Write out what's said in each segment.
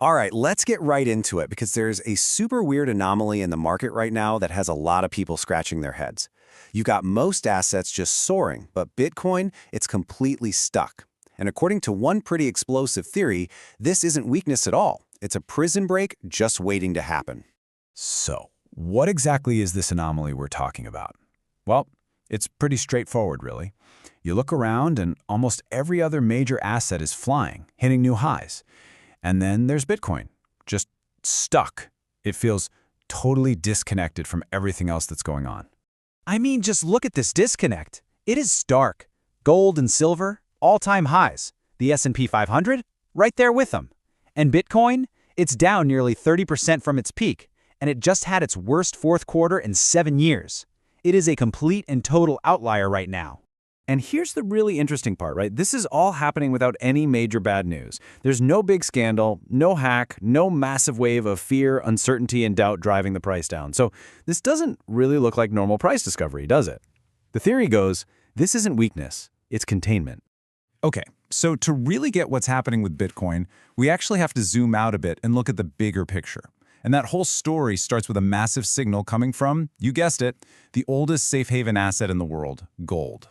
All right, let's get right into it because there's a super weird anomaly in the market right now that has a lot of people scratching their heads. You've got most assets just soaring, but Bitcoin, it's completely stuck. And according to one pretty explosive theory, this isn't weakness at all. It's a prison break just waiting to happen. So, what exactly is this anomaly we're talking about? Well, it's pretty straightforward, really. You look around and almost every other major asset is flying, hitting new highs. And then there's Bitcoin, just stuck. It feels totally disconnected from everything else that's going on. I mean, just look at this disconnect. It is stark. Gold and silver, all-time highs. The S&P 500, right there with them. And Bitcoin, it's down nearly 30% from its peak, and it just had its worst fourth quarter in 7 years. It is a complete and total outlier right now. And here's the really interesting part, right? This is all happening without any major bad news. There's no big scandal, no hack, no massive wave of fear, uncertainty, and doubt driving the price down. So this doesn't really look like normal price discovery, does it? The theory goes, this isn't weakness, it's containment. Okay, so to really get what's happening with Bitcoin, we actually have to zoom out a bit and look at the bigger picture. And that whole story starts with a massive signal coming from, you guessed it, the oldest safe haven asset in the world, gold.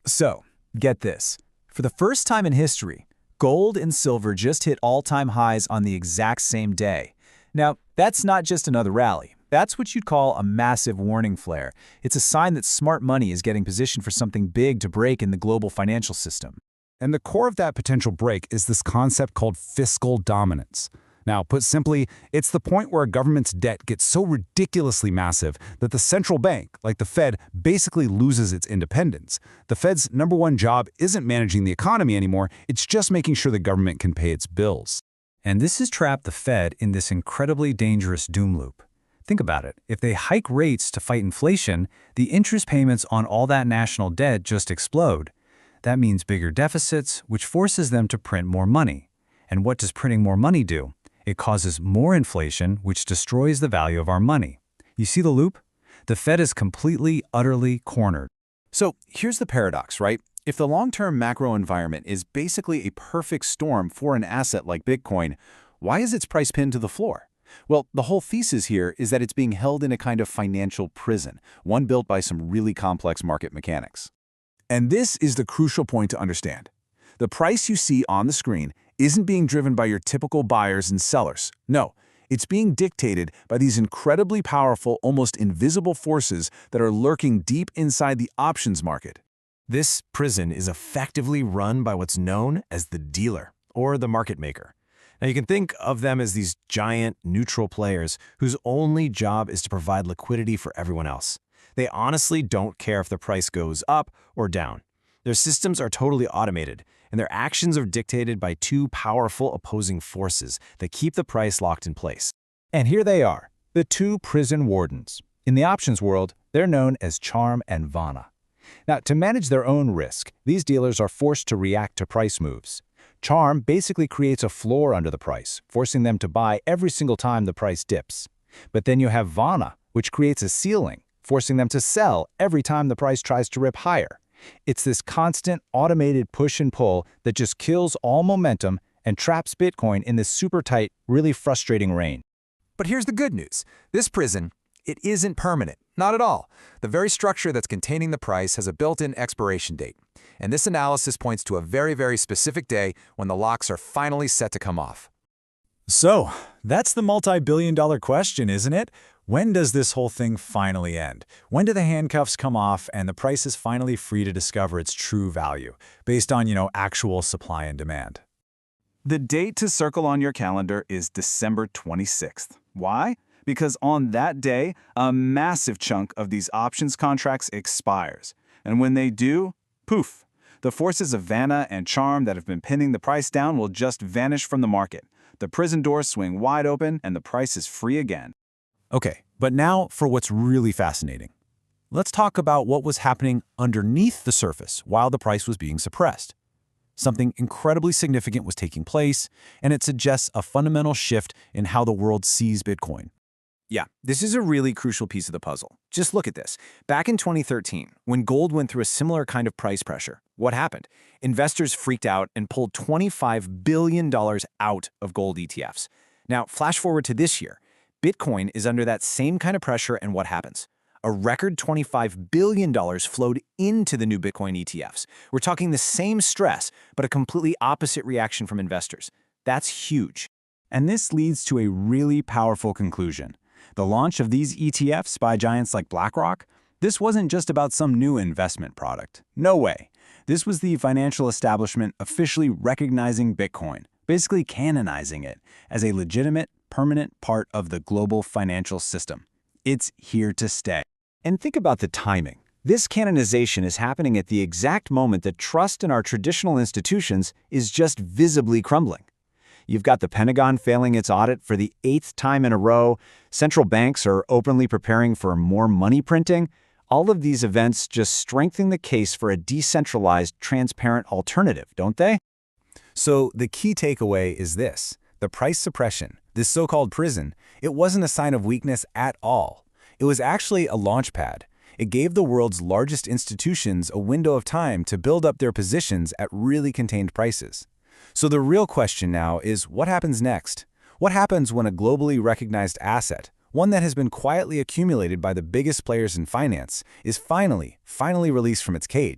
So, get this. For the first time in history, gold and silver just hit all-time highs on the exact same day. Now, that's not just another rally. That's what you'd call a massive warning flare. It's a sign that smart money is getting positioned for something big to break in the global financial system. And the core of that potential break is this concept called fiscal dominance. Now, put simply, it's the point where a government's debt gets so ridiculously massive that the central bank, like the Fed, basically loses its independence. The Fed's #1 job isn't managing the economy anymore, it's just making sure the government can pay its bills. And this has trapped the Fed in this incredibly dangerous doom loop. Think about it. If they hike rates to fight inflation, the interest payments on all that national debt just explode. That means bigger deficits, which forces them to print more money. And what does printing more money do? It causes more inflation, which destroys the value of our money. You see the loop? The Fed is completely, utterly cornered. So here's the paradox, right? If the long-term macro environment is basically a perfect storm for an asset like Bitcoin, why is its price pinned to the floor? Well, the whole thesis here is that it's being held in a kind of financial prison, one built by some really complex market mechanics. And this is the crucial point to understand. The price you see on the screen isn't being driven by your typical buyers and sellers. No, it's being dictated by these incredibly powerful, almost invisible forces that are lurking deep inside the options market. This prison is effectively run by what's known as the dealer, or the market maker. Now you can think of them as these giant, neutral players whose only job is to provide liquidity for everyone else. They honestly don't care if the price goes up or down. Their systems are totally automated, and their actions are dictated by two powerful opposing forces that keep the price locked in place. And here they are, the two prison wardens. In the options world, they're known as Charm and Vana. Now, to manage their own risk, these dealers are forced to react to price moves. Charm basically creates a floor under the price, forcing them to buy every single time the price dips. But then you have Vana, which creates a ceiling, forcing them to sell every time the price tries to rip higher. It's this constant automated push and pull that just kills all momentum and traps Bitcoin in this super tight, really frustrating reign. But here's the good news. This prison, it isn't permanent. Not at all. The very structure that's containing the price has a built-in expiration date. And this analysis points to a very, very specific day when the locks are finally set to come off. So, that's the multi-billion-dollar question, isn't it? When does this whole thing finally end? When do the handcuffs come off and the price is finally free to discover its true value, based on, actual supply and demand? The date to circle on your calendar is December 26th. Why? Because on that day, a massive chunk of these options contracts expires. And when they do, poof, the forces of Vana and Charm that have been pinning the price down will just vanish from the market. The prison doors swing wide open and the price is free again. Okay, but now for what's really fascinating. Let's talk about what was happening underneath the surface while the price was being suppressed. Something incredibly significant was taking place, and it suggests a fundamental shift in how the world sees Bitcoin. Yeah, this is a really crucial piece of the puzzle. Just look at this. Back in 2013, when gold went through a similar kind of price pressure, what happened? Investors freaked out and pulled $25 billion out of gold ETFs. Now, flash forward to this year. Bitcoin is under that same kind of pressure, and what happens? A record $25 billion flowed into the new Bitcoin ETFs. We're talking the same stress, but a completely opposite reaction from investors. That's huge. And this leads to a really powerful conclusion. The launch of these ETFs by giants like BlackRock, this wasn't just about some new investment product. No way. This was the financial establishment officially recognizing Bitcoin, basically canonizing it as a legitimate, permanent part of the global financial system. It's here to stay. And think about the timing. This canonization is happening at the exact moment that trust in our traditional institutions is just visibly crumbling. You've got the Pentagon failing its audit for the 8th time in a row. Central banks are openly preparing for more money printing. All of these events just strengthen the case for a decentralized, transparent alternative, don't they? So the key takeaway is this. The price suppression, this so-called prison, it wasn't a sign of weakness at all. It was actually a launchpad. It gave the world's largest institutions a window of time to build up their positions at really contained prices. So the real question now is, what happens next? What happens when a globally recognized asset, one that has been quietly accumulated by the biggest players in finance, is finally released from its cage?